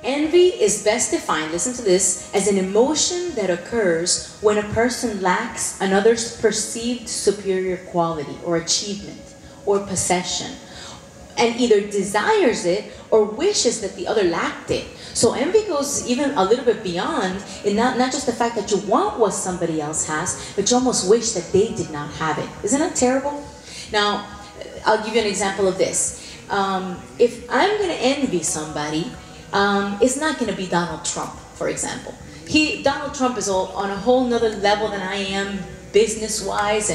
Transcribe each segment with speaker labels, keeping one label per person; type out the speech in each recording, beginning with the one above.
Speaker 1: Envy is best defined, listen to this, as an emotion that occurs when a person lacks another's perceived superior quality or achievement or possession, and either desires it or wishes that the other lacked it. So envy goes even a little bit beyond, in not just the fact that you want what somebody else has, but you almost wish that they did not have it. Isn't that terrible? Now, I'll give you an example of this. If I'm going to envy somebody, it's not going to be Donald Trump, for example. Donald Trump is on a whole nother level than I am business-wise,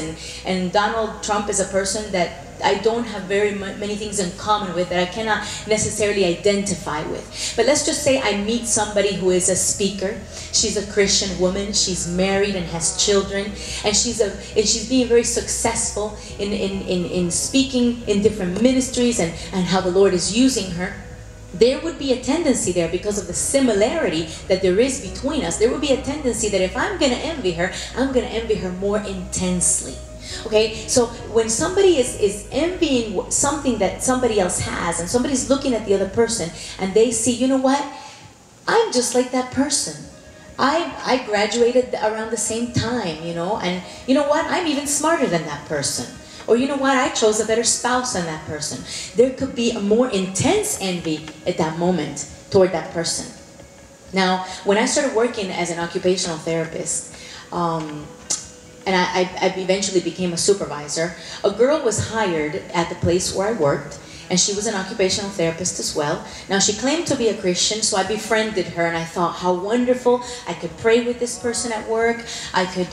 Speaker 1: and Donald Trump is a person that I don't have very many things in common with, that I cannot necessarily identify with. But let's just say I meet somebody who is a speaker. She's a Christian woman. She's married and has children, and she's being very successful in speaking in different ministries and how the Lord is using her. There would be a tendency there, because of the similarity that there is between us, there would be a tendency that if I'm going to envy her, I'm going to envy her more intensely. Okay, so when somebody is envying something that somebody else has, and somebody's looking at the other person and they see, you know what, I'm just like that person. I graduated around the same time, you know, and you know what, I'm even smarter than that person. Or you know what, I chose a better spouse than that person. There could be a more intense envy at that moment toward that person. Now, when I started working as an occupational therapist, and I eventually became a supervisor, a girl was hired at the place where I worked, and she was an occupational therapist as well. Now, she claimed to be a Christian, so I befriended her, and I thought how wonderful. I could pray with this person at work. I could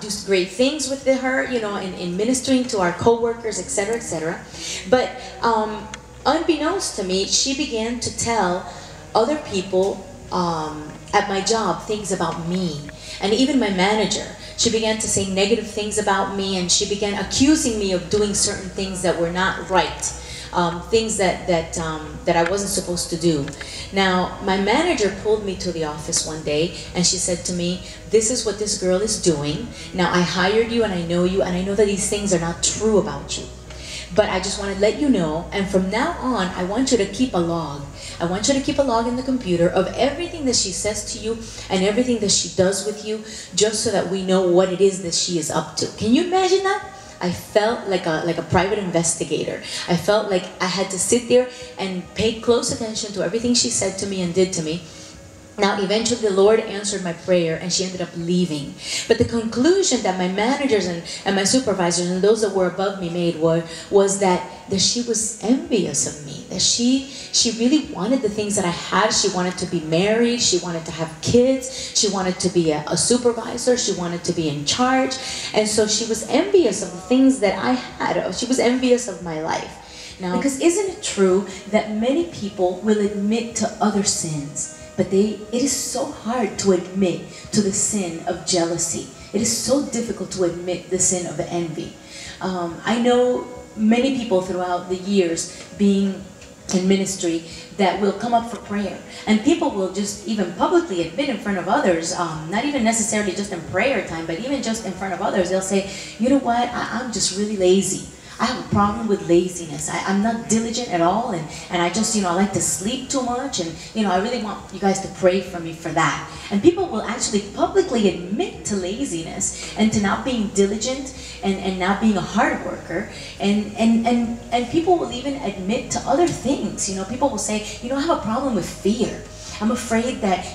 Speaker 1: do great things with her, you know, in ministering to our co-workers, etc., etc. But unbeknownst to me, she began to tell other people at my job things about me, and even my manager. She began to say negative things about me, and she began accusing me of doing certain things that were not right. Things that I wasn't supposed to do. Now, my manager pulled me to the office one day, and she said to me, this is what this girl is doing. Now, I hired you, and I know you, and I know that these things are not true about you. But I just want to let you know, and from now on, I want you to keep a log. I want you to keep a log in the computer of everything that she says to you and everything that she does with you, just so that we know what it is that she is up to. Can you imagine that? I felt like a private investigator. I felt like I had to sit there and pay close attention to everything she said to me and did to me. Now, eventually the Lord answered my prayer, and she ended up leaving. But the conclusion that my managers and my supervisors and those that were above me made was that she was envious of me. That she really wanted the things that I had. She wanted to be married. She wanted to have kids. She wanted to be a supervisor. She wanted to be in charge. And so she was envious of the things that I had. She was envious of my life. Now, because isn't it true that many people will admit to other sins, but it is so hard to admit to the sin of jealousy. It is so difficult to admit the sin of envy. I know many people throughout the years being in ministry that will come up for prayer, and people will just even publicly admit in front of others, not even necessarily just in prayer time, but even just in front of others, they'll say, you know what, I'm just really lazy. I have a problem with laziness. I'm not diligent at all, and I just, I like to sleep too much, and, I really want you guys to pray for me for that. And people will actually publicly admit to laziness and to not being diligent and not being a hard worker, and people will even admit to other things. People will say, I have a problem with fear. I'm afraid that,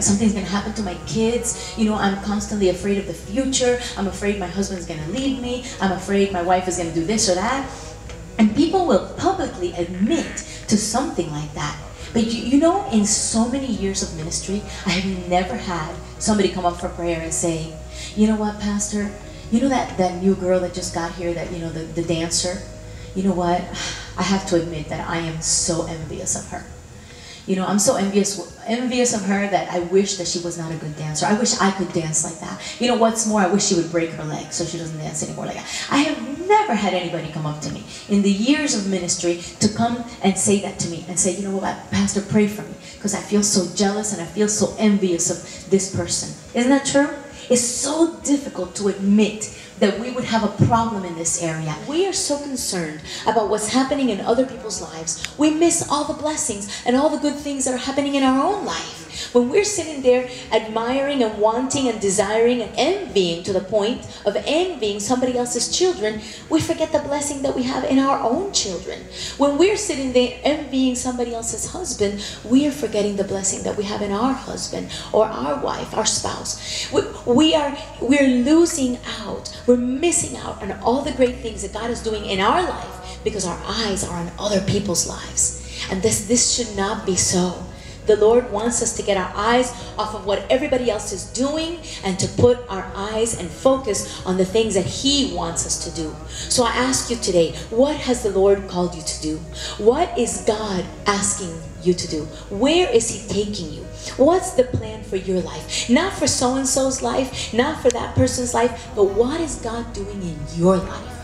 Speaker 1: something's going to happen to my kids. I'm constantly afraid of the future. I'm afraid my husband's going to leave me. I'm afraid my wife is going to do this or that. And people will publicly admit to something like that. But in so many years of ministry, I have never had somebody come up for prayer and say, you know what, Pastor? That new girl that just got here, that, the dancer? You know what? I have to admit that I am so envious of her. I'm so envious of her that I wish that she was not a good dancer. I wish I could dance like that. What's more, I wish she would break her leg so she doesn't dance anymore like that. I have never had anybody come up to me in the years of ministry to come and say that to me and say, you know what, Pastor, pray for me because I feel so jealous and I feel so envious of this person. Isn't that true? It's so difficult to admit that we would have a problem in this area. We are so concerned about what's happening in other people's lives. We miss all the blessings and all the good things that are happening in our own life. When we're sitting there admiring and wanting and desiring and envying to the point of envying somebody else's children, we forget the blessing that we have in our own children. When we're sitting there envying somebody else's husband, we are forgetting the blessing that we have in our husband or our wife, our spouse. We're losing out. We're missing out on all the great things that God is doing in our life because our eyes are on other people's lives. And this should not be so. The Lord wants us to get our eyes off of what everybody else is doing and to put our eyes and focus on the things that He wants us to do. So I ask you today, what has the Lord called you to do? What is God asking you to do? Where is He taking you? What's the plan for your life? Not for so-and-so's life, not for that person's life, but what is God doing in your life?